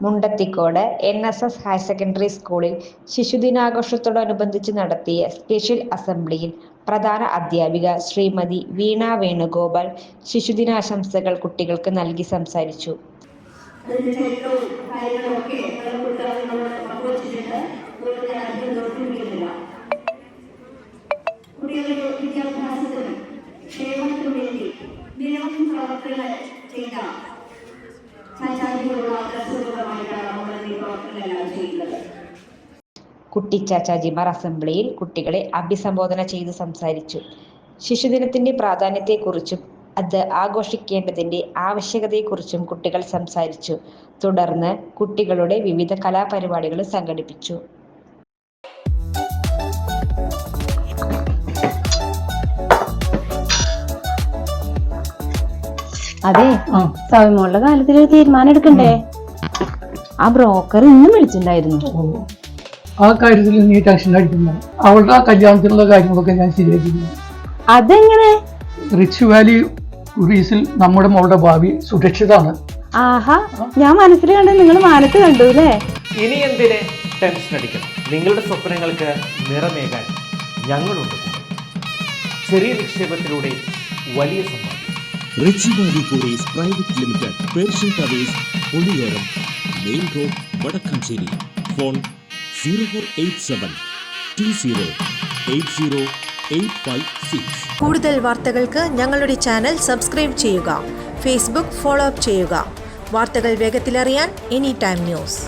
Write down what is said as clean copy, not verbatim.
Mundathikode NSS higher secondary സ്കൂളിൽ ശിശുദിനാഘോഷത്തോടനുബന്ധിച്ച് നടത്തിയ special അസംബ്ലിയിൽ പ്രധാന അധ്യാപിക ശ്രീമതി വീണ വേണുഗോപാൽ ശിശുദിനാശംസകൾ കുട്ടികൾക്ക് നൽകി സംസാരിച്ചു. കുട്ടി ചാച്ചാജിമാർ അസംബ്ലിയിൽ കുട്ടികളെ അഭിസംബോധന ചെയ്ത് സംസാരിച്ചു. ശിശുദിനത്തിന്റെ പ്രാധാന്യത്തെക്കുറിച്ചും അത് ആഘോഷിക്കേണ്ടതിന്റെ ആവശ്യകതയെക്കുറിച്ചും കുട്ടികൾ സംസാരിച്ചു. തുടർന്ന് കുട്ടികളുടെ വിവിധ കലാപരിപാടികളും സംഘടിപ്പിച്ചു. അതെ, സൗമ്യമുള്ള കാര്യത്തിൽ തീരുമാനം എടുക്കണ്ടേ? ആ ബ്രോക്കർ ഇന്നും വിളിച്ചിട്ടുണ്ടായിരുന്നു. ആ കാര്യത്തിൽ നീ ടെൻഷൻ അടിക്കുന്ന അവളുടെ ആ കല്യാണത്തിലുള്ള കാര്യങ്ങളൊക്കെ ഞാൻ ശരിയാക്കിയിരുന്നു. അതെങ്ങനെ? റിച്ച് വാലി ടൂറിസിൽ നമ്മുടെ മോളുടെ ഭാവി സുരക്ഷിതാണ്. ആഹാ, ഞാൻ മനസ്സിൽ കണ്ട് നിങ്ങൾ മാനത്ത് കണ്ടു അല്ലേ? ഇനി എന്തിനെ ടെൻഷൻ അടിക്കണം? നിങ്ങളുടെ സ്വപ്നങ്ങൾക്ക് നിറമേകാൻ ഞങ്ങളുണ്ട്. ചെറിയ നിക്ഷേപത്തിലൂടെ വലിയ സമ്പാദ്യം. Rich valley tourist private limited, Persian towers, Oliyoram, main road, Vadakkanchery. Phone 048720808556. കൂടുതൽ വാർത്തകൾക്ക് ഞങ്ങളുടെ ചാനൽ സബ്സ്ക്രൈബ് ചെയ്യുക. ഫേസ്ബുക്ക് ഫോളോ അപ്പ് ചെയ്യുക. വാർത്തകൾ വേഗത്തിലറിയാൻ എനി ടൈം ന്യൂസ്.